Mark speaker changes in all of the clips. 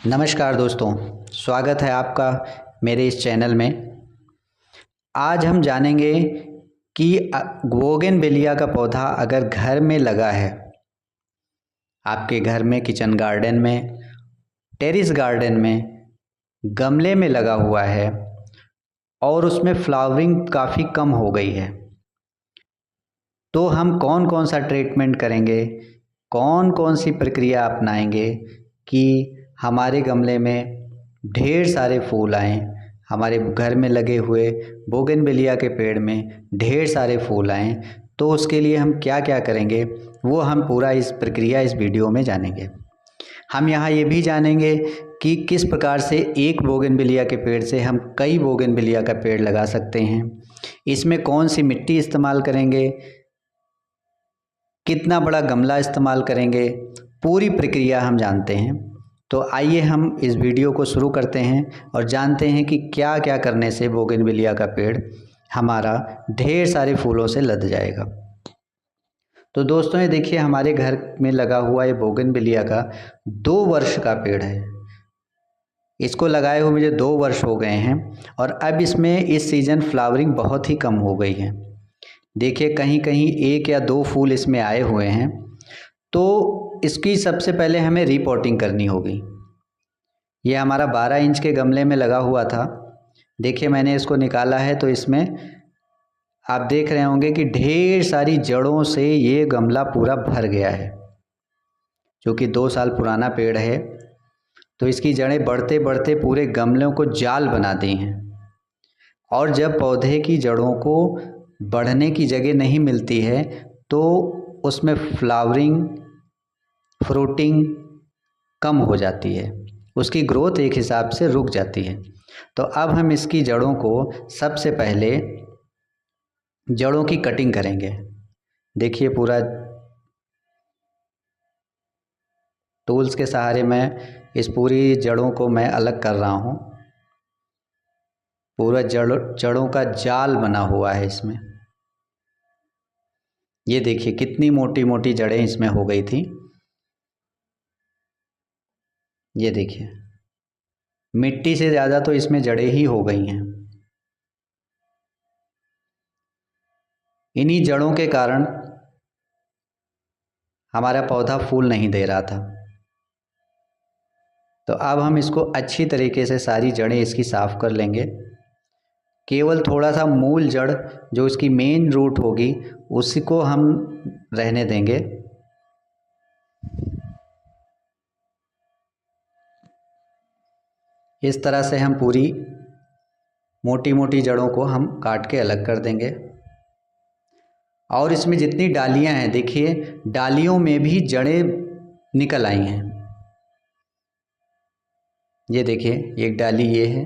Speaker 1: नमस्कार दोस्तों, स्वागत है आपका मेरे इस चैनल में। आज हम जानेंगे कि बोगनवेलिया का पौधा अगर घर में लगा है, आपके घर में, किचन गार्डन में, टेरेस गार्डन में, गमले में लगा हुआ है और उसमें फ्लावरिंग काफ़ी कम हो गई है, तो हम कौन कौन सा ट्रीटमेंट करेंगे, कौन कौन सी प्रक्रिया अपनाएंगे कि हमारे गमले में ढेर सारे फूल आएँ, हमारे घर में लगे हुए बोगनवेलिया के पेड़ में ढेर सारे फूल आएँ। तो उसके लिए हम क्या क्या करेंगे वो हम पूरा इस प्रक्रिया इस वीडियो में जानेंगे। हम यहाँ ये भी जानेंगे कि किस प्रकार से एक बोगनवेलिया के पेड़ से हम कई बोगनवेलिया का पेड़ लगा सकते हैं, इसमें कौन सी मिट्टी इस्तेमाल करेंगे, कितना बड़ा गमला इस्तेमाल करेंगे, पूरी प्रक्रिया हम जानते हैं। तो आइए हम इस वीडियो को शुरू करते हैं और जानते हैं कि क्या क्या करने से बोगनवेलिया का पेड़ हमारा ढेर सारे फूलों से लद जाएगा। तो दोस्तों, ये देखिए हमारे घर में लगा हुआ ये बोगनवेलिया का 2 वर्ष का पेड़ है। इसको लगाए हुए मुझे 2 वर्ष हो गए हैं और अब इसमें इस सीज़न फ्लावरिंग बहुत ही कम हो गई है। देखिए कहीं कहीं 1 या 2 फूल इसमें आए हुए हैं। तो इसकी सबसे पहले हमें रिपोर्टिंग करनी होगी। ये हमारा 12 इंच के गमले में लगा हुआ था। देखिए मैंने इसको निकाला है तो इसमें आप देख रहे होंगे कि ढेर सारी जड़ों से ये गमला पूरा भर गया है। क्योंकि 2 साल पुराना पेड़ है तो इसकी जड़ें बढ़ते बढ़ते पूरे गमलों को जाल बना दी हैं। और जब पौधे की जड़ों को बढ़ने की जगह नहीं मिलती है तो उसमें फ्लावरिंग, फ्रूटिंग कम हो जाती है, उसकी ग्रोथ एक हिसाब से रुक जाती है। तो अब हम इसकी जड़ों को सबसे पहले जड़ों की कटिंग करेंगे। देखिए पूरा टूल्स के सहारे मैं इस पूरी जड़ों को मैं अलग कर रहा हूँ। पूरा जड़ों का जाल बना हुआ है इसमें। ये देखिए कितनी मोटी मोटी जड़ें इसमें हो गई थी। ये देखिए मिट्टी से ज़्यादा तो इसमें जड़ें ही हो गई हैं। इन्हीं जड़ों के कारण हमारा पौधा फूल नहीं दे रहा था। तो अब हम इसको अच्छी तरीके से सारी जड़ें इसकी साफ़ कर लेंगे। केवल थोड़ा सा मूल जड़ जो इसकी मेन रूट होगी उसी को हम रहने देंगे। इस तरह से हम पूरी मोटी मोटी जड़ों को हम काट के अलग कर देंगे। और इसमें जितनी डालियां हैं, देखिए डालियों में भी जड़ें निकल आई हैं। ये देखिए एक डाली ये है,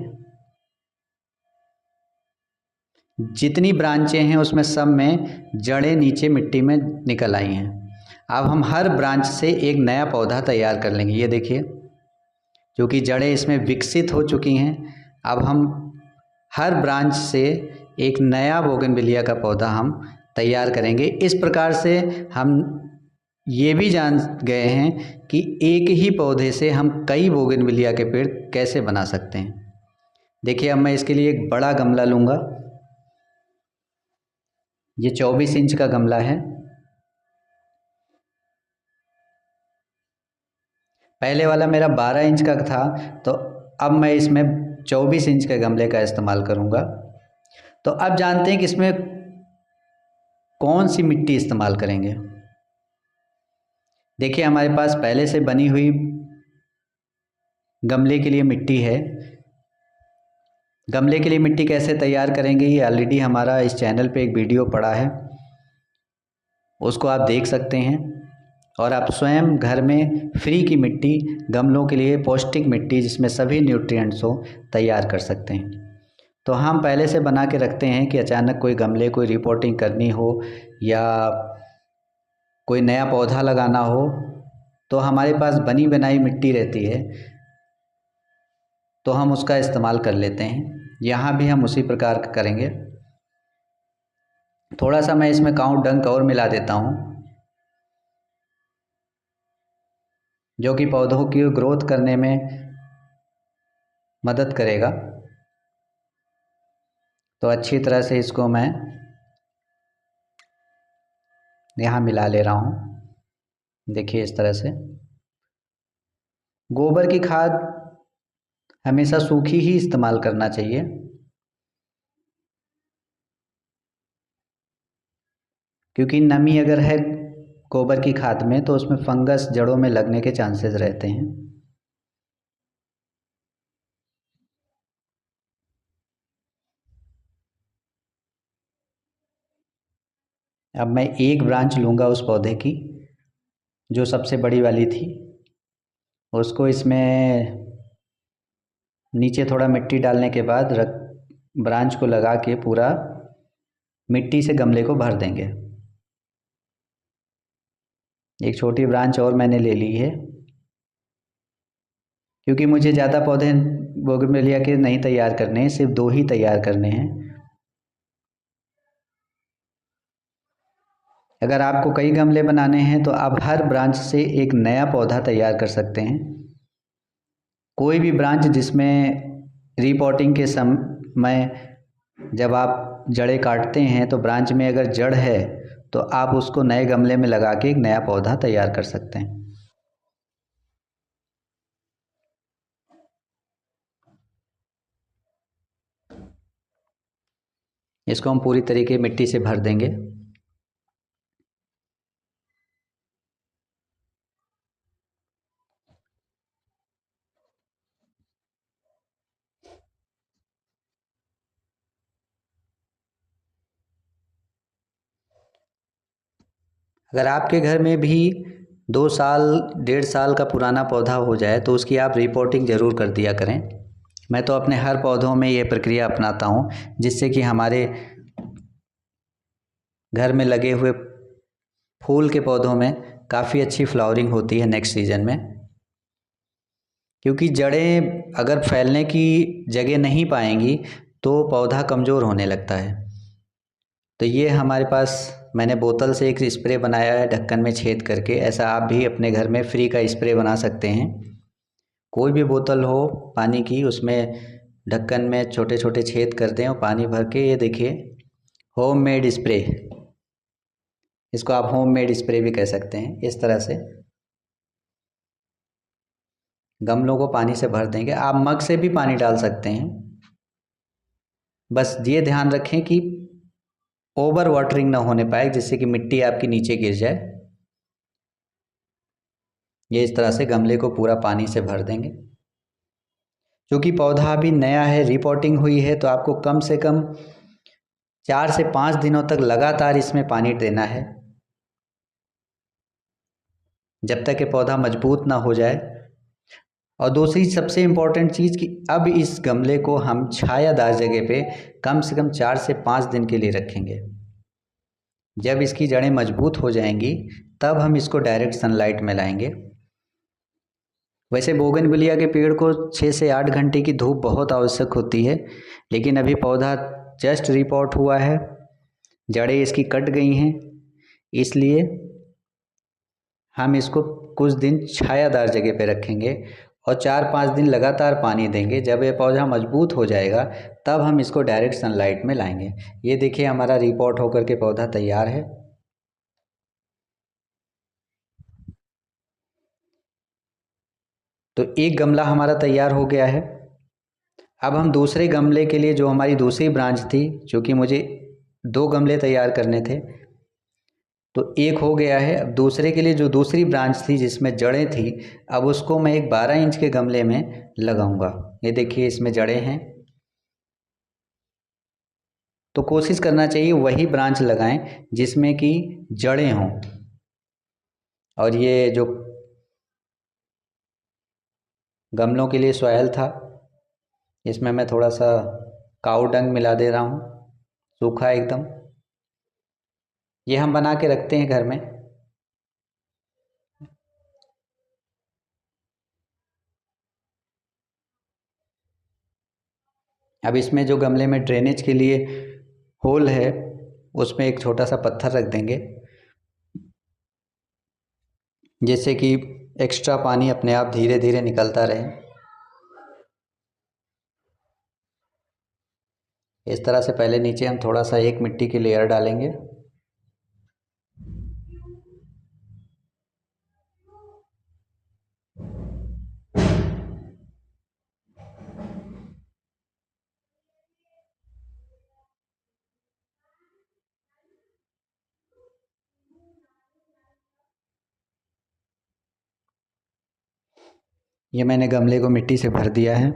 Speaker 1: जितनी ब्रांचें हैं उसमें सब में जड़ें नीचे मिट्टी में निकल आई हैं। अब हम हर ब्रांच से एक नया पौधा तैयार कर लेंगे। ये देखिए क्योंकि जड़ें इसमें विकसित हो चुकी हैं, अब हम हर ब्रांच से एक नया बोगनवेलिया का पौधा हम तैयार करेंगे। इस प्रकार से हम ये भी जान गए हैं कि एक ही पौधे से हम कई बोगनवेलिया के पेड़ कैसे बना सकते हैं। देखिए अब मैं इसके लिए एक बड़ा गमला लूँगा। ये 24 इंच का गमला है। पहले वाला मेरा 12 इंच का था, तो अब मैं इसमें 24 इंच के गमले का इस्तेमाल करूँगा। तो अब जानते हैं कि इसमें कौन सी मिट्टी इस्तेमाल करेंगे। देखिए हमारे पास पहले से बनी हुई गमले के लिए मिट्टी है। गमले के लिए मिट्टी कैसे तैयार करेंगे ये ऑलरेडी हमारा इस चैनल पे एक वीडियो पड़ा है, उसको आप देख सकते हैं। और आप स्वयं घर में फ्री की मिट्टी, गमलों के लिए पौष्टिक मिट्टी जिसमें सभी न्यूट्रिएंट्स हो, तैयार कर सकते हैं। तो हम पहले से बना के रखते हैं कि अचानक कोई गमले कोई रिपोर्टिंग करनी हो या कोई नया पौधा लगाना हो तो हमारे पास बनी बनाई मिट्टी रहती है, तो हम उसका इस्तेमाल कर लेते हैं। यहाँ भी हम उसी प्रकार का करेंगे। थोड़ा सा मैं इसमें काऊ डंक और मिला देता हूँ, जो कि पौधों की ग्रोथ करने में मदद करेगा। तो अच्छी तरह से इसको मैं यहाँ मिला ले रहा हूँ। देखिए इस तरह से। गोबर की खाद हमेशा सूखी ही इस्तेमाल करना चाहिए, क्योंकि नमी अगर है गोबर की खाद में तो उसमें फंगस जड़ों में लगने के चांसेस रहते हैं। अब मैं एक ब्रांच लूँगा उस पौधे की जो सबसे बड़ी वाली थी, उसको इसमें नीचे थोड़ा मिट्टी डालने के बाद रख ब्रांच को लगा के पूरा मिट्टी से गमले को भर देंगे। एक छोटी ब्रांच और मैंने ले ली है, क्योंकि मुझे ज़्यादा पौधे बोगनवेलिया के नहीं तैयार करने हैं, सिर्फ 2 ही तैयार करने हैं। अगर आपको कई गमले बनाने हैं तो आप हर ब्रांच से एक नया पौधा तैयार कर सकते हैं। कोई भी ब्रांच जिसमें रीपॉटिंग के समय जब आप जड़ें काटते हैं तो ब्रांच में अगर जड़ है तो आप उसको नए गमले में लगा के एक नया पौधा तैयार कर सकते हैं। इसको हम पूरी तरीके मिट्टी से भर देंगे। अगर आपके घर में भी 2 साल 1.5 साल का पुराना पौधा हो जाए तो उसकी आप रिपोर्टिंग ज़रूर कर दिया करें। मैं तो अपने हर पौधों में ये प्रक्रिया अपनाता हूँ, जिससे कि हमारे घर में लगे हुए फूल के पौधों में काफ़ी अच्छी फ्लावरिंग होती है नेक्स्ट सीज़न में। क्योंकि जड़ें अगर फैलने की जगह नहीं पाएंगी तो पौधा कमज़ोर होने लगता है। तो ये हमारे पास मैंने बोतल से एक स्प्रे बनाया है ढक्कन में छेद करके। ऐसा आप भी अपने घर में फ्री का स्प्रे बना सकते हैं। कोई भी बोतल हो पानी की, उसमें ढक्कन में छोटे छोटे छेद कर दें और पानी भर के, ये देखिए होममेड स्प्रे, इसको आप होममेड स्प्रे भी कह सकते हैं। इस तरह से गमलों को पानी से भर देंगे। आप मग से भी पानी डाल सकते हैं। बस ये ध्यान रखें कि ओवर वाटरिंग ना होने पाए, जिससे कि मिट्टी आपकी नीचे गिर जाए। ये इस तरह से गमले को पूरा पानी से भर देंगे। क्योंकि पौधा अभी नया है, रिपोर्टिंग हुई है, तो आपको कम से कम 4 से 5 दिनों तक लगातार इसमें पानी देना है, जब तक ये पौधा मजबूत ना हो जाए। और दूसरी सबसे इम्पोर्टेंट चीज़ कि अब इस गमले को हम छायादार जगह पे कम से कम 4 से 5 दिन के लिए रखेंगे। जब इसकी जड़ें मजबूत हो जाएंगी तब हम इसको डायरेक्ट सनलाइट में लाएंगे। वैसे बोगनविलिया के पेड़ को 6 से 8 घंटे की धूप बहुत आवश्यक होती है, लेकिन अभी पौधा जस्ट रिपोर्ट हुआ है, जड़ें इसकी कट गई हैं, इसलिए हम इसको कुछ दिन छायादार जगह पे रखेंगे और 4-5 दिन लगातार पानी देंगे। जब ये पौधा मजबूत हो जाएगा तब हम इसको डायरेक्ट सनलाइट में लाएंगे। ये देखिए हमारा रिपोर्ट होकर के पौधा तैयार है। तो एक गमला हमारा तैयार हो गया है। अब हम दूसरे गमले के लिए, जो हमारी दूसरी ब्रांच थी, जो कि मुझे 2 गमले तैयार करने थे, तो एक हो गया है। अब दूसरे के लिए जो दूसरी ब्रांच थी जिसमें जड़ें थी, अब उसको मैं एक 12 इंच के गमले में लगाऊंगा। ये देखिए इसमें जड़ें हैं, तो कोशिश करना चाहिए वही ब्रांच लगाएं जिसमें कि जड़ें हों। और ये जो गमलों के लिए सॉइल था, इसमें मैं थोड़ा सा काऊ डंग मिला दे रहा हूँ, सूखा एकदम। ये हम बना के रखते हैं घर में। अब इसमें जो गमले में ड्रेनेज के लिए होल है, उसमें एक छोटा सा पत्थर रख देंगे, जिससे कि एक्स्ट्रा पानी अपने आप धीरे धीरे निकलता रहे। इस तरह से पहले नीचे हम थोड़ा सा एक मिट्टी की लेयर डालेंगे। ये मैंने गमले को मिट्टी से भर दिया है।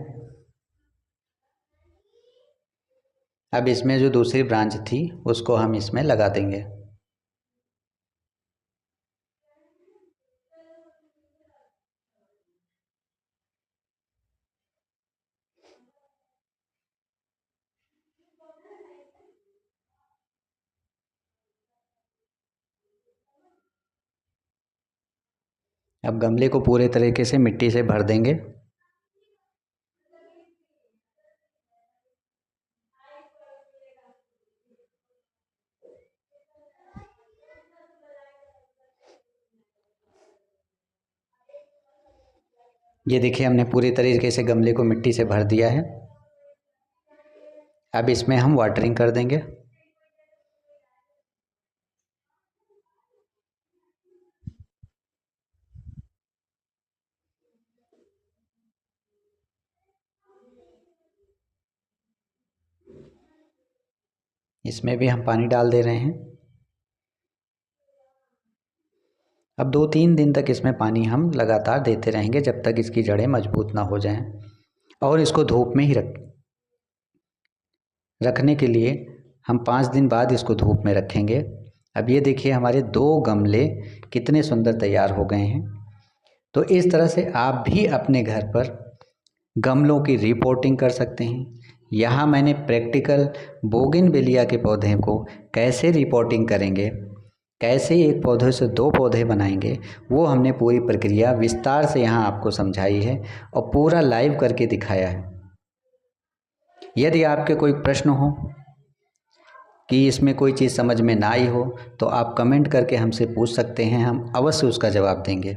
Speaker 1: अब इसमें जो दूसरी ब्रांच थी उसको हम इसमें लगा देंगे। अब गमले को पूरे तरीके से मिट्टी से भर देंगे। ये देखिए हमने पूरी तरीके से गमले को मिट्टी से भर दिया है। अब इसमें हम वाटरिंग कर देंगे। इसमें भी हम पानी डाल दे रहे हैं। अब 2-3 दिन तक इसमें पानी हम लगातार देते रहेंगे जब तक इसकी जड़ें मजबूत ना हो जाएं। और इसको धूप में ही रखने के लिए हम 5 दिन बाद इसको धूप में रखेंगे। अब ये देखिए हमारे 2 गमले कितने सुंदर तैयार हो गए हैं। तो इस तरह से आप भी अपने घर पर गमलों की रिपोर्टिंग कर सकते हैं। यहाँ मैंने प्रैक्टिकल बोगनविलिया के पौधे को कैसे रिपोर्टिंग करेंगे, कैसे एक पौधे से 2 पौधे बनाएंगे, वो हमने पूरी प्रक्रिया विस्तार से यहाँ आपको समझाई है और पूरा लाइव करके दिखाया है। यदि आपके कोई प्रश्न हो कि इसमें कोई चीज़ समझ में ना आई हो तो आप कमेंट करके हमसे पूछ सकते हैं, हम अवश्य उसका जवाब देंगे।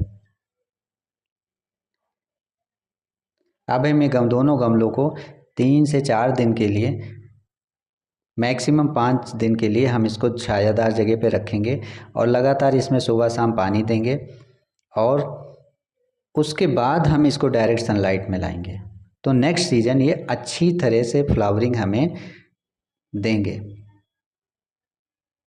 Speaker 1: अब हमें दोनों गमलों को 3 से 4 दिन के लिए, मैक्सिमम 5 दिन के लिए हम इसको छायादार जगह पे रखेंगे और लगातार इसमें सुबह शाम पानी देंगे और उसके बाद हम इसको डायरेक्ट सनलाइट में लाएंगे। तो नेक्स्ट सीज़न ये अच्छी तरह से फ्लावरिंग हमें देंगे।